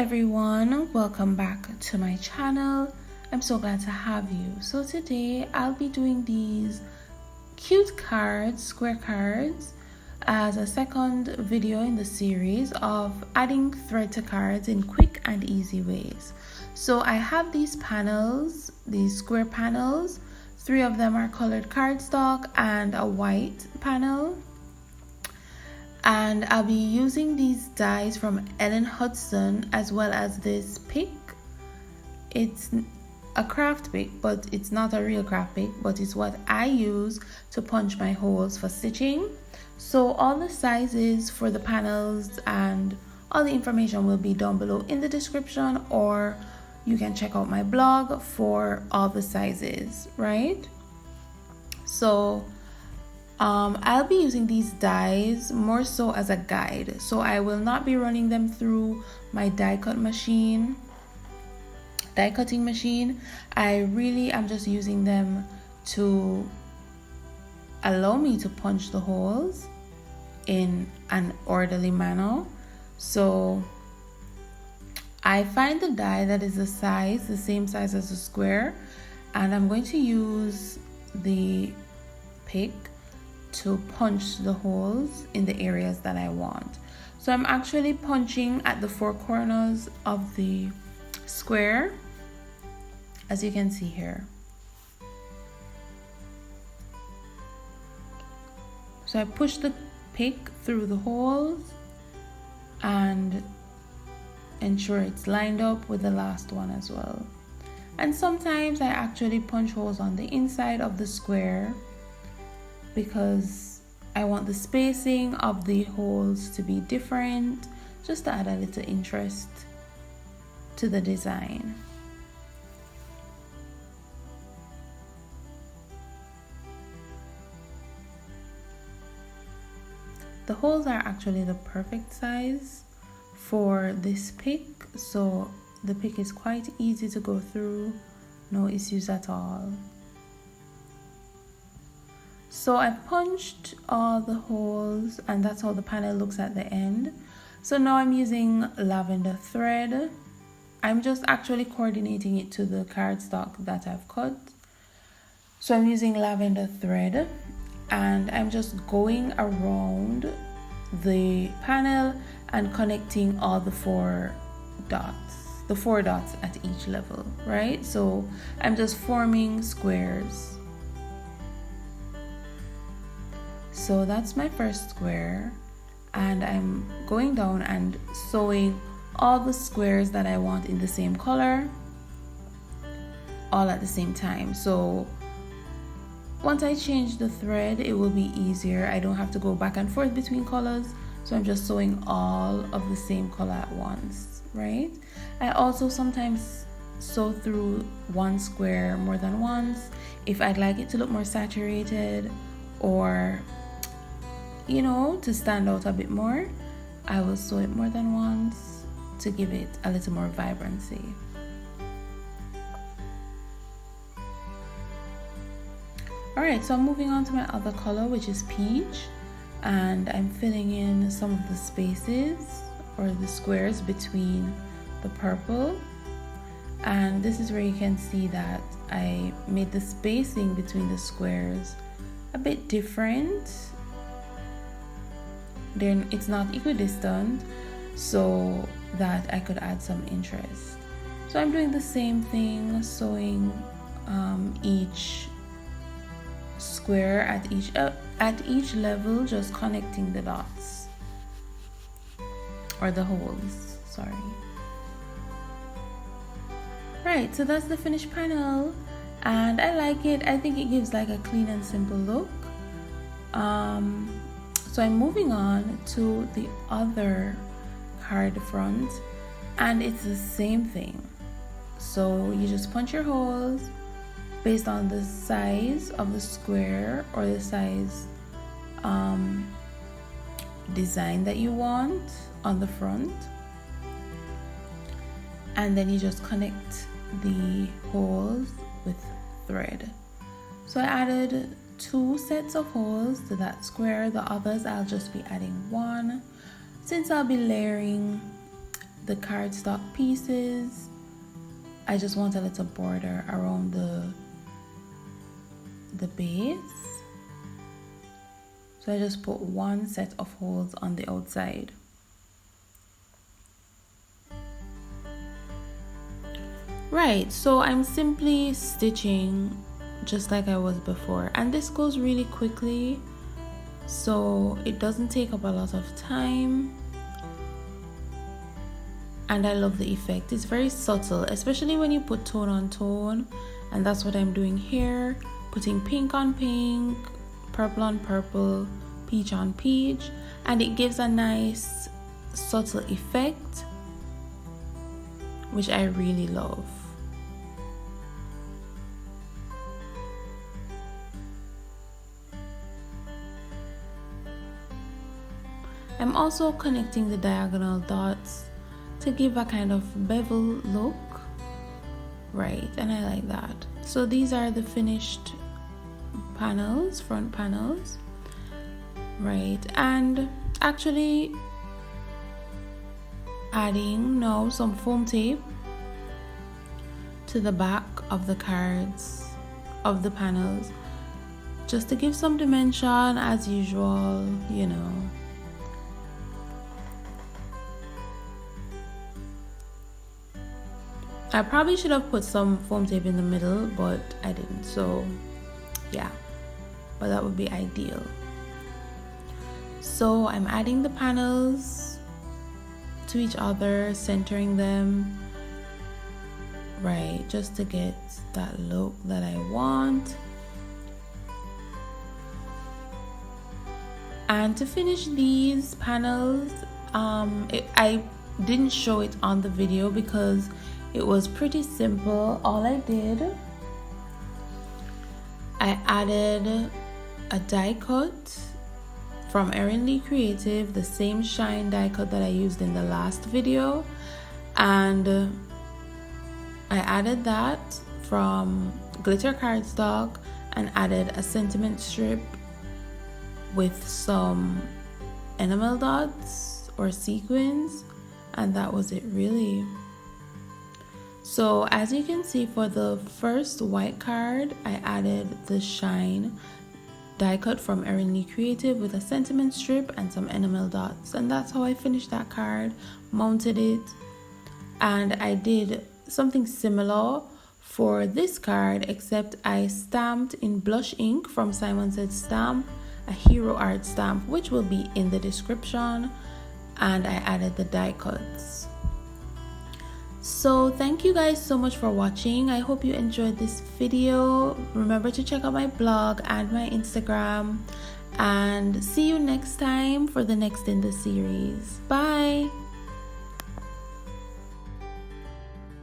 everyone, welcome back to my channel. I'm so glad to have you. So today I'll be doing these cute cards, square cards, as a second video in the series of adding thread to cards in quick and easy ways. So I have these panels, these square panels. 3 of them are colored cardstock and a white panel. And I'll be using these dies from Ellen Hudson, as well as this pick. It's a craft pick, but it's not a real craft pick, but it's what I use to punch my holes for stitching. So all the sizes for the panels and all the information will be down below in the description, or you can check out my blog for all the sizes, right? So I'll be using these dies more so as a guide, so I will not be running them through my die cutting machine. I really am just using them to allow me to punch the holes in an orderly manner. So I find the die that is the same size as the square, and I'm going to use the pick to punch the holes in the areas that I want. So I'm actually punching at the 4 corners of the square, as you can see here. So I push the pick through the holes and ensure it's lined up with the last one as well. And sometimes I actually punch holes on the inside of the square, because I want the spacing of the holes to be different, just to add a little interest to the design. The holes are actually the perfect size for this pick, so the pick is quite easy to go through, no issues at all. So I've punched all the holes, and that's how the panel looks at the end. So now I'm using lavender thread. I'm just actually coordinating it to the cardstock that I've cut. So I'm using lavender thread, and I'm just going around the panel and connecting all the 4 dots at each level, right? So I'm just forming squares. So that's my first square, and I'm going down and sewing all the squares that I want in the same color, all at the same time. So once I change the thread, it will be easier. I don't have to go back and forth between colors, so I'm just sewing all of the same color at once, right? I also sometimes sew through one square more than once if I'd like it to look more saturated, or to stand out a bit more. I will sew it more than once to give it a little more vibrancy. Alright, so I'm moving on to my other color, which is peach, and I'm filling in some of the spaces or the squares between the purple. And this is where you can see that I made the spacing between the squares a bit different. Then it's not equidistant, so that I could add some interest. So I'm doing the same thing, sewing each square at each level, just connecting the dots, or the holes, sorry. Right, so that's the finished panel, and I like it. I think it gives like a clean and simple look. So I'm moving on to the other card front, and it's the same thing. So you just punch your holes based on the size of the square, or the size design that you want on the front, and then you just connect the holes with thread. So I added 2 sets of holes to that square. The others I'll just be adding 1, since I'll be layering the cardstock pieces, I just want a little border around the base. So I just put one set of holes on the outside. Right, so I'm simply stitching just like I was before, and this goes really quickly, so it doesn't take up a lot of time, and I love the effect. It's very subtle, especially when you put tone on tone, and that's what I'm doing here, putting pink on pink, purple on purple, peach on peach, and it gives a nice subtle effect, which I really love. I'm also connecting the diagonal dots to give a kind of bevel look, right, and I like that. So these are the finished panels, front panels, right, and actually adding now some foam tape to the back of the cards of the panels, just to give some dimension as usual, you know. I probably should have put some foam tape in the middle, but I didn't, so yeah, but that would be ideal. So I'm adding the panels to each other, centering them, right, just to get that look that I want. And to finish these panels, I didn't show it on the video because it was pretty simple. All I did, I added a die cut from Erin Lee Creative, the same shine die cut that I used in the last video, and I added that from glitter cardstock and added a sentiment strip with some enamel dots or sequins, and that was it really. So as you can see, for the first white card, I added the shine die cut from Erin Lee Creative with a sentiment strip and some enamel dots, and that's how I finished that card, mounted it. And I did something similar for this card, except I stamped in blush ink from Simon Says Stamp, a hero art stamp, which will be in the description, and I added the die cuts. So thank you guys so much for watching. I hope you enjoyed this video. Remember to check out my blog and my Instagram, and see you next time for the next in the series. Bye.